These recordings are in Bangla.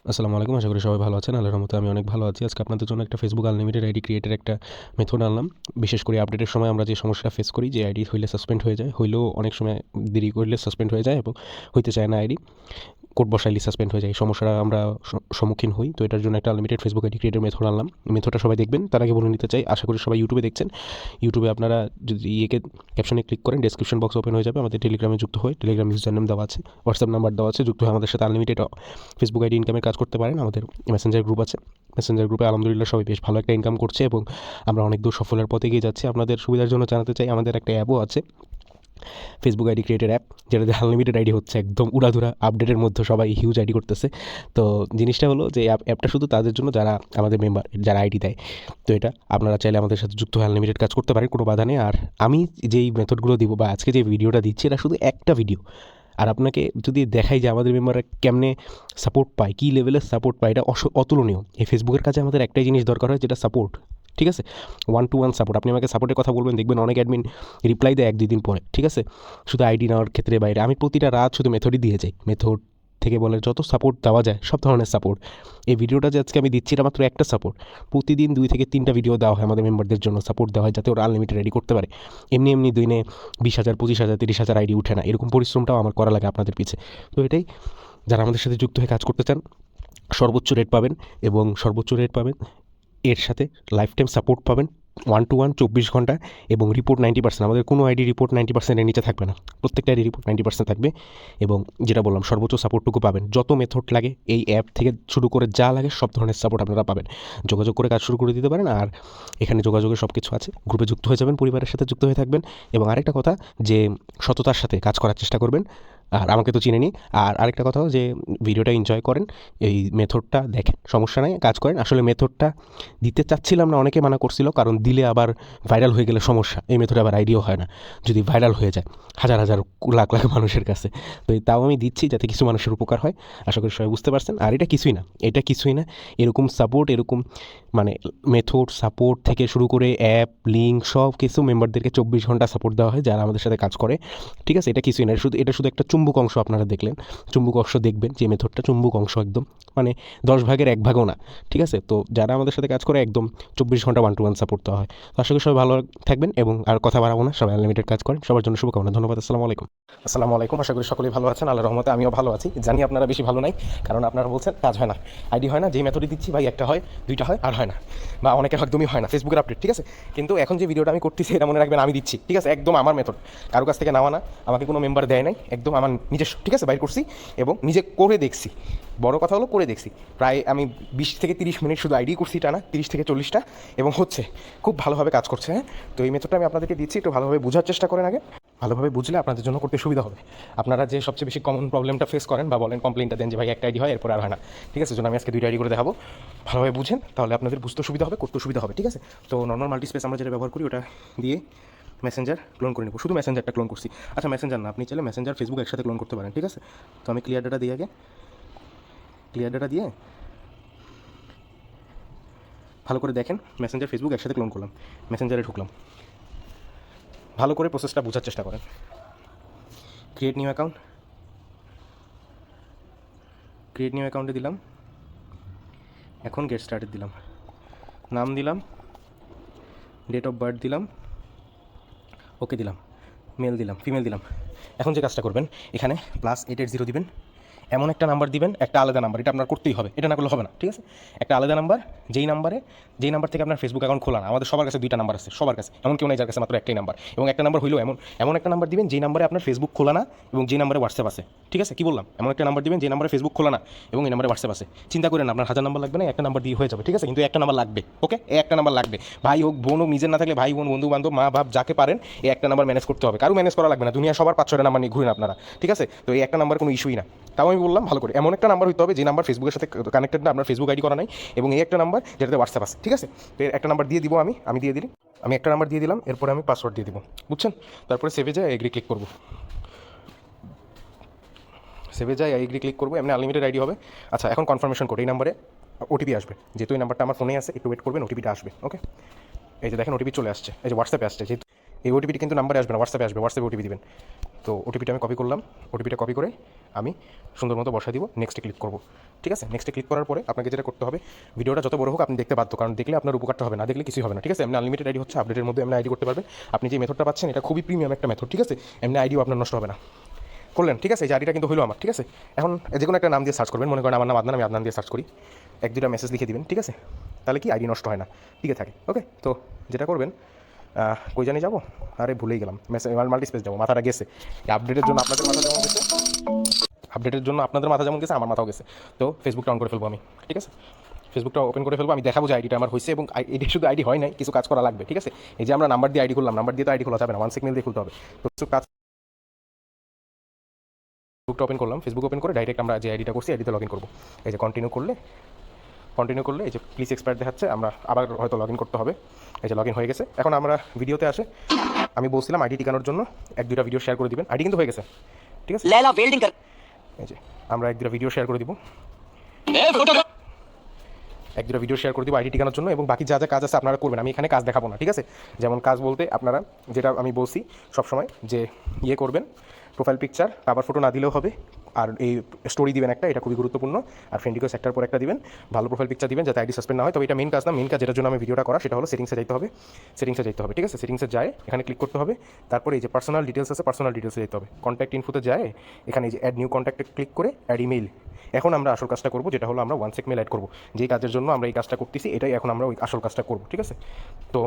আসসালামু আলাইকুম। আশা করি সবাই ভালো আছেন। আল্লাহর রহমতে আমি অনেক ভালো আছি। আজকে আপনাদের জন্য একটা ফেসবুক আনলিমিটেড আইডি ক্রিয়েটের একটা মেথড আনলাম। বিশেষ করে আপডেটের সময় আমরা যে সমস্যাটা ফেস করি, যে আইডি হইলে সাসপেন্ড হয়ে যায়, হইলেও অনেক সময় দেরি করলে সাসপেন্ড হয়ে যায় এবং হইতে চায় না আইডি। কোড বসাইলে সাসপেন্ড হয়ে যায়। এই সমস্যাটা আমরা সম্মুখীন হই। তো এটার জন্য একটা আনলিমিটেড ফেসবুক আইডি ক্রিয়েটের মেথড আনলাম। মেথডটা সবাই দেখবেন। তার আগে বলে নিতে চাই, আশা করি সবাই ইউটিউবে দেখছেন। ইউটিউবে আপনারা যদি ক্যাপশনে ক্লিক করেন, ডেসক্রিপশন বক্স ওপেন হয়ে যাবে। আমাদের টেলিগ্রামে যুক্ত হয়ে টেলিগ্রাম ইউজার নেম দেওয়া আছে, হোয়াটসঅ্যাপ নাম্বার দেওয়া আছে। যুক্ত হয়ে আমাদের সাথে আনলিমিটেড ফেসবুক আইডি ইনকামের কাজ করতে পারেন। আমাদের মেসেঞ্জার গ্রুপ আছে। মেসেঞ্জার গ্রুপে আলহামদুলিল্লাহ সবাই বেশ ভালো একটা ইনকাম করছে এবং আমরা অনেক দূর সফলের পথে এগিয়ে যাচ্ছি। আপনাদের সুবিধার জন্য জানাতে চাই, আমাদের একটা অ্যাপও আছে, ফেসবুক আইডি ক্রিয়েটের অ্যাপ, যেটাতে আনলিমিটেড আইডি হচ্ছে একদম উড়াধুরা আপডেটের মধ্যে সবাই হিউজ আইডি করতেছে। তো জিনিসটা হলো যে অ্যাপটা শুধু তাদের জন্য যারা আমাদের মেম্বার, যারা আইডি দেয়। তো এটা আপনারা চাইলে আমাদের সাথে যুক্ত হয়ে আনলিমিটেড কাজ করতে পারেন, কোনো বাধা নেই। আর আমি যেই মেথডগুলো দিব বা আজকে যে ভিডিওটা দিচ্ছি, এটা শুধু একটা ভিডিও। আর আপনাকে যদি দেখাই যে আমাদের মেম্বাররা কেমনে সাপোর্ট পায়, কী লেভেলের সাপোর্ট পায়, এটা অতুলনীয়। এই ফেসবুকের কাছে আমাদের একটাই জিনিস দরকার হয়, যেটা সাপোর্ট। ঠিক আছে, 1-to-1 সাপোর্ট। আপনি আমাকে সাপোর্টের কথা বলবেন, দেখবেন অনেক অ্যাডমিন রিপ্লাই দেয় 1-2 দিন পরে। ঠিক আছে, শুধু আইডি নেওয়ার ক্ষেত্রে বাইরে আমি প্রতিটা রাত শুধু মেথডই দিয়ে যাই। মেথড থেকে বলে যত সাপোর্ট দেওয়া যায়, সব ধরনের সাপোর্ট। এই ভিডিওটা যে আজকে আমি দিচ্ছি, এটা মাত্র একটা সাপোর্ট। প্রতিদিন 2 থেকে 3টা ভিডিও দেওয়া হয় আমাদের মেম্বারদের জন্য, সাপোর্ট দেওয়া হয় যাতে ওরা আনলিমিটেড আইডি করতে পারে। এমনি এমনি দিনে 20,000, 25,000, 30,000 আইডি উঠে না। এরকম পরিশ্রমটাও আমার করা লাগে আপনাদের পিছে। তো এটাই, যারা আমাদের সাথে যুক্ত হয়ে কাজ করতে চান, সর্বোচ্চ রেট পাবেন এবং সর্বোচ্চ রেট পাবেন, এর সাথে লাইফ টাইম সাপোর্ট পাবেন, 1-to-1 24 ঘন্টা, এবং রিপোর্ট 90%। আমাদের কোনো আইডি রিপোর্ট 90%-এর নিচে থাকবে না, প্রত্যেকটা আইডি রিপোর্ট 90% থাকবে। এবং যেটা বললাম, সর্বোচ্চ সাপোর্টটুকু পাবেন। যত মেথড লাগে এই অ্যাপ থেকে শুরু করে যা লাগে সব ধরনের সাপোর্ট আপনারা পাবেন। যোগাযোগ করে কাজ শুরু করে দিতে পারেন। আর এখানে যোগাযোগের সব কিছু আছে। গ্রুপে যুক্ত হয়ে যাবেন, পরিবারের সাথে যুক্ত হয়ে থাকবেন। এবং আরেকটা কথা, যে সততার সাথে কাজ করার চেষ্টা করবেন। আর আমাকে তো চিনেনি। আর আরেকটা কথাও, যে ভিডিওটা এনজয় করেন, এই মেথডটা দেখেন, সমস্যা নাই, কাজ করেন। আসলে মেথডটা দিতে চাচ্ছিলাম না, অনেকে মানা করছিল, কারণ দিলে আবার ভাইরাল হয়ে গেলে সমস্যা। এই মেথডে আবার আইডিয়াও হয় না যদি ভাইরাল হয়ে যায় হাজার হাজার লাখ লাখ মানুষের কাছে। তো তাও আমি দিচ্ছি যাতে কিছু মানুষের উপকার হয়। আশা করি সবাই বুঝতে পারছেন। আর এটা কিছুই না, এটা কিছুই না। এরকম সাপোর্ট, এরকম মানে মেথড সাপোর্ট থেকে শুরু করে অ্যাপ লিঙ্ক সব কিছু মেম্বারদেরকে 24 ঘন্টা সাপোর্ট দেওয়া হয় যারা আমাদের সাথে কাজ করে। ঠিক আছে, এটা কিছুই না। এটা শুধু একটা চুম্বক অংশ আপনারা দেখলেন। চুম্বক অংশ দেখবেন, যে মেথডটা চুম্বক অংশ একদম, মানে 10 ভাগের 1 ভাগও না। ঠিক আছে, তো যারা আমাদের সাথে কাজ করে একদম 24 ঘন্টা 1-to-1 সাপোর্ট দেওয়া হয়। তো আশা করি সবাই ভালো থাকবেন এবং আর কথা বাড়াবো না, সবাই আনলিমিটেড কাজ করেন। সবার জন্য শুভকামনা। ধন্যবাদ। আসসালামু আলাইকুম। আসসালামু আলাইকুম। আশা করি সকলেই ভালো আছেন। আল্লাহর রহমতে আমিও ভালো আছি। জানি আপনারা বেশি ভালো নাই, কারণ আপনারা বলছেন কাজ হয় না, আইডি হয় না। যেই মেথডই দিচ্ছি ভাই, একটা হয়, দুইটা হয়, আর হয় না, বা অনেকের একদমই হয় না। ফেসবুকের আপডেট ঠিক আছে, কিন্তু এখন যে ভিডিওটা আমি করতেছি, এটা মনে রাখবেন আমি দিচ্ছি। ঠিক আছে, একদম আমার মেথড, কারো কাছ থেকে নেওয়া না, আমাকে কোনো মেম্বার দেয় নাই, একদম আমার নিজস্ব। ঠিক আছে, বাইর করছি এবং নিজে করে দেখছি। বড় কথা হলো করে দেখছি। প্রায় আমি 20 থেকে 30 মিনিট শুধু আইডি করছি টানা, 30 থেকে 40টা, এবং হচ্ছে খুব ভালোভাবে কাজ করছে। হ্যাঁ, তো এই মেথডটা আমি আপনাদেরকে দিচ্ছি, একটু ভালোভাবে বোঝার চেষ্টা করেন আগে। ভালোভাবে বুঝলে আপনাদের জন্য করতে সুবিধা হবে। আপনারা যে সবচেয়ে বেশি কমন প্রবলেমটা ফেস করেন বা বলেন, কমপ্লেনটা দেন যে ভাই একটা আইডি হয় এরপর আর হয় না। ঠিক আছে, জন্য আমি আজকে 2টা আইডি করে দেখাবো। ভালোভাবে বুঝেন, তাহলে আপনাদের বুঝতে সুবিধা হবে, করতে সুবিধা হবে। ঠিক আছে, তো নর্মাল মাল্টিস্পেস আমরা যেটা ব্যবহার করি, ওটা দিয়ে মেসেঞ্জার ক্লোন করে নেব। শুধু মেসেঞ্জারটা ক্লোন করছি। আচ্ছা, মেসেঞ্জার না, আপনি চাইলে মেসেঞ্জার ফেসবুক একসাথে ক্লোন করতে পারেন। ঠিক আছে, তো আমি ক্লিয়ার ডাটা দিয়ে আগে, ক্লিয়ার ডাটা দিয়ে ভালো করে দেখেন। মেসেঞ্জার ফেসবুক একসাথে ক্লোন করলাম, মেসেঞ্জারে ঢুকলাম। ভালো করে প্রসেসটা বোঝার চেষ্টা করেন। Create new account, create new অ্যাকাউন্টে দিলাম। এখন গেট স্টার্টেড দিলাম, নাম দিলাম, ডেট অফ বার্থ দিলাম, ওকে দিলাম, মেল দিলাম, ফিমেল দিলাম। এখন যে কাজটা করবেন, এখানে +880 দিবেন। এমন একটা নাম্বার দিবেন, একটা আলাদা নাম্বার, এটা আপনার করতেই হবে, এটা না করলে হবে না। ঠিক আছে, একটা আলাদা নাম্বার, যেই নাম্বার থেকে আপনার ফেসবুক অ্যাকাউন্ট খোলা না। আমাদের সবার কাছে 2টা নাম্বার আছে, সবার কাছে, এমন কেউ নেই যার কাছে মাত্র একটাই নাম্বার। এবং একটা নাম্বার হইলেও এমন একটা নাম্বার দিবেন যেই নাম্বারে আপনার ফেসবুক খোলা না এবং যেই নাম্বারে হোয়াটসঅ্যাপ আছে। ঠিক আছে, কি বললাম? এমন একটা নাম্বার দিবেন যে নাম্বারে ফেসবুক খোলা না এবং এই নাম্বারে হোয়াটসঅ্যাপ আছে। চিন্তা করেন, আপনার 1000 নাম্বার লাগবে না, একটা নাম্বার দিয়ে হয়ে যাবে। ঠিক আছে, কিন্তু একটা নাম্বার লাগবে। ওকে, এই একটা নাম্বার লাগবে। ভাই হোক, বোন হোক, নিজের না থাকলে ভাই বোন, বন্ধু বান্ধব, মা বাপ, যাকে পারেন, এই একটা নাম্বার ম্যানেজ করতে হবে। কারো ম্যানেজ করা লাগবে না, দুনিয়া সবার 5-6টা নাম্বার নিয়ে ঘুরেন আপনারা। ঠিক আছে, তো এই একটা নাম্বার কোনো ইস্যুই না। তাও আমি বললাম ভালো করে, এমন একটা নাম্বার হইতে হবে যে নাম্বার ফেসবুকের সাথে কানেক্টেড না, আপনার ফেসবুক আইডি করা নাই, এবং এই একটা নাম্বার যেটাতে হোয়াটসঅ্যাপ আছে। ঠিক আছে, তো এর একটা নাম্বার দিয়ে দিব, আমি দিয়ে দিই। আমি একটা নাম্বার দিয়ে দিলাম, এরপরে আমি পাসওয়ার্ড দিয়ে দিব। বুঝছেন? তারপরে সেভে যায় এগ্রি ক্লিক করবো, এগ্রি ক্লিক করবো, এমনি আনলিমিটেড আইডি হবে। আচ্ছা, এখন কনফার্মেশন কোড, এই নাম্বারে ওটিপি আসবে। যেহেতু এই নাম্বারটা আমার ফোনে আছে, একটু ওয়েট করবেন, ওটিপিটা আসবে। ওকে, এই যে দেখেন ওটিপি চলে আসছে, এই যে হোয়াটসঅ্যাপে আসছে। যেহেতু এই ওটিপিটি কিন্তু নাম্বারে আসবে না, হোয়াটসঅ্যাপে আসবে, হোয়াটসঅ্যাপে ওটিপি দিবেন। তো ওটিপিটা আমি কপি করলাম, ওটিপিটা কপি করে আমি সুন্দর মতো বসাই দিব, নেক্সটে ক্লিক করব। ঠিক আছে, নেক্সটে ক্লিক করার পরে আপনাকে যেটা করতে হবে, ভিডিওটা যত বড় হোক আপনি দেখতে বাধ্য, কারণ দেখলে আপনার উপকারটা হবে, না দেখলে কিছুই হবে না। ঠিক আছে, এমনি আনলিমিটেড আইডি হচ্ছে, আপডেটের মধ্যে এমনি আইডি করতে পারবেন। আপনি যে মেথডটা পাচ্ছেন এটা খুবই প্রিমিয়াম একটা মেথড। ঠিক আছে, এমনি আইডিও আপনার নষ্ট হবে না। করলেন, ঠিক আছে, এই যে আইডিটা কিন্তু হলো আমার। ঠিক আছে, এখন যে কোনো একটা নাম দিয়ে সার্চ করবেন, মনে করেন আমার নাম আদনান, আমি আদনান দিয়ে সার্চ করি, এক দুটা মেসেজ লিখে দিবেন। ঠিক আছে, তাহলে কি আইডি নষ্ট হয় না, টিকে থাকে। ওকে, তো যেটা করবেন, কই জানি যাবো, আরে ভুলেই গেলাম, মেসেজ মাল্টি স্পেস যাবো, মাথাটা গেছে। এই আপডেটের জন্য আপনাদের মাথা যেমন গেছে, আপডেটের জন্য আপনাদের মাথা যেমন গেছে আমার মাথাও গেছে। তো ফেসবুকটা অন করে ফেলবো আমি। ঠিক আছে, ফেসবুকটা ওপেন করে ফেলবো, আমি দেখাবো যে আইডিটা আমার হয়েছে, এবং এটি শুধু আইডি হয় নাই, কিছু কাজ করা লাগবে। ঠিক আছে, এই যে আমরা নাম্বার দিয়ে আইডি খুললাম, নাম্বার দিয়ে তো আইডি খোলা যাবে না, ওয়ান সিগনেল দিয়ে খুলতে হবে। তো কিছু কাজ, ফেসবুকটা ওপেন করলাম, ফেসবুক ওপেন করে ডাইরেক্ট আমরা যে আইডিটা করছি আইডিতে লগ ইন করবো। এই যে কন্টিনিউ করলে এই যে প্লিজ এক্সপায়ার দেখাচ্ছে, আমরা আবার হয়তো লগ ইন করতে হবে। এই যে লগ ইন হয়ে গেছে। এখন আমরা ভিডিওতে আসে, আমি বলছিলাম আইডি টিকানোর জন্য এক দুটা ভিডিও শেয়ার করে দিবেন। আইডি কিন্তু হয়ে গেছে। ঠিক আছে, लैला वेल्डिंग कर এই যে আমরা এক দুটা ভিডিও শেয়ার করে দিব, ए फोटो এক দুটো ভিডিও শেয়ার করে দিব আইডি টিকানোর জন্য, এবং বাকি যা যা কাজ আছে আপনারা করবেন, আমি এখানে কাজ দেখাবো না। ঠিক আছে, যেমন কাজ বলতে আপনারা যেটা আমি বলছি সবসময়, যে ইয়ে করবেন, প্রোফাইল পিকচার আবার ফটো না দিলেও হবে, আর এই স্টোরি দিবেন একটা, এটা খুবই গুরুত্বপূর্ণ, আর ফ্রেন্ড রিকোয়েস্ট একটার পর একটা দিবেন, ভালো প্রোফাইল পিকচার দিবেন যাতে আইডি সাসপেন্ড না হয়। তবে এটা মেন কাজ না, মেন কাজ যেটার জন্য আমি ভিডিওটা করা সেটা হলো সেটিংসে যাইতে হবে, সেটিংসে যাইতে হবে। ঠিক আছে, সেটিংসে যায় এখানে ক্লিক করতে হবে, তারপরে এই যে পার্সোনাল ডিটেলস আছে, পার্সোনাল ডিটেলসে যেতে হবে, কন্ট্যাক্ট ইনফোতে যায় এখানে এই যে অ্যাড নিউ কন্ট্যাক্টে ক্লিক করে অ্যাড ইমেইল। এখন আমরা আসল কাজটা করবো, যেটা হলো আমরা ওয়ান সেক মেল অ্যাড করবো, যেই কাজের জন্য আমরা এই কাজটা করতেছি, এটাই এখন আমরা ওই আসল কাজটা করবো। ঠিক আছে, তো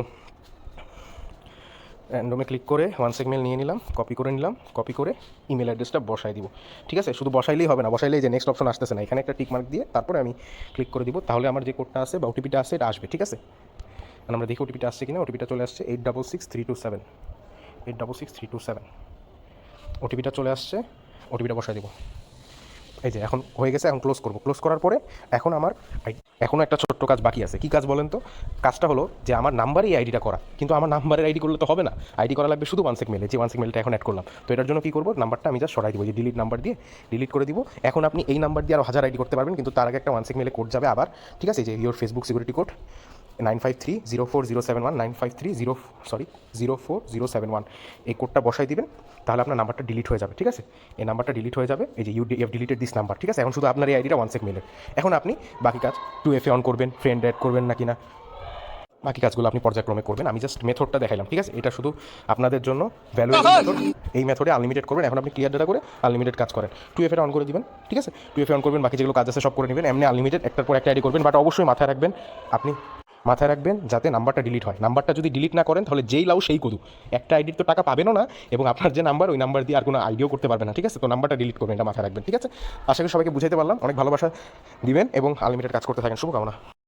র্যান্ডমে ক্লিক করে ওয়ান সেক মেল নিয়ে নিলাম, কপি করে নিলাম, কপি করে ইমেল অ্যাড্রেসটা বসাই দিব। ঠিক আছে, শুধু বসাইলেই হবে না, বসাইলেই যে নেক্সট অপশন আসতেছে না, এখানে একটা টিক মার্ক দিয়ে তারপরে আমি ক্লিক করে দিব, তাহলে আমার যে কোডটা আছে বা ওটিপিটা আছে এটা আসবে। ঠিক আছে, আর আমরা দেখি ওটিপিটা আসছে কিনা। ওটিপিটা চলে আসছে 866327, 866327 ওটিপিটা চলে আসছে, ওটিপিটা বসাই দিব। এই যে এখন হয়ে গেছে, এখন ক্লোজ করবো। ক্লোজ করার পরে এখন আমার এখনও একটা ছোট্ট কাজ বাকি আছে। কী কাজ বলেন তো? কাজটা হলো যে আমার নাম্বারেই আইডিটা করা, কিন্তু আমার নাম্বারের আইডি করলে তো হবে না, আইডি করা লাগবে শুধু ওয়ান সেক মেলে, যে ওয়ান সেক মেলটা এখন অ্যাড করলাম। তো এটার জন্য কী করবো, নাম্বারটা আমি জাস্ট সরাই দিব, যে ডিলিট নাম্বার দিয়ে ডিলিট করে দিব। এখন আপনি এই নাম্বার দিয়ে আরও 1000 আইডি করতে পারবেন, কিন্তু তার আগে একটা ওয়ান সেক মেলে কোড যাবে আবার। ঠিক আছে, যে ইয়োর ফেসবুক সিকিউরিটি কোড 953040719, 953 04071, এই কোডটা বসাই দিবেন, তাহলে আপনার নাম্বারটা ডিলিট হয়ে যাবে। ঠিক আছে, এই নাম্বারটা ডিলিট হয়ে যাবে, এই যে ইউ ডিলিটেড দিস নাম্বার। ঠিক আছে, এখন শুধু আপনার এই আইডিটা ওয়ান সেক মেলের। এখন আপনি বাকি কাজ 2FA অন করবেন, ফ্রেন্ড অ্যাড করবেন নাকি না, বাকি কাজগুলো আপনি পর্যায়ক্রমে করবেন। আমি জাস্ট মেথডটা দেখাইলাম। ঠিক আছে, এটা শুধু আপনাদের জন্য ভ্যালুয়েবল মেথড। এই মেথডে আনলিমিটেড করবেন। এখন আপনি ক্লিয়ার ডাটা করে আনলিমিটেড কাজ করেন, 2FA অন করে দিবেন। ঠিক আছে, 2FA অন করবেন, বাকি যেগুলো কাজ আছে সব করে নেবেন। এমনি আনলিমিটেড একটার পর একটা আইডি করবেন, বাট অবশ্যই মাথায় রাখবেন, আপনি মাথায় রাখবেন যাতে নাম্বারটা ডিলিট হয়। নাম্বারটা যদি ডিলিট না করেন তাহলে যেই লাউ সেই কদু, একটা আইডির তো টাকা পাবেনও না, এবং আপনার যে নাম্বার ওই নাম্বার দিয়ে আর কোনো আইডিও করতে পারবে না। ঠিক আছে, তো নাম্বারটা ডিলিট করবেন, এটা মাথায় রাখবেন। ঠিক আছে, আশা করি সবাইকে বুঝাইতে পারলাম। অনেক ভালোবাসা দিবেন এবং আনলিমিটেড কাজ করতে থাকেন। শুভকামনা।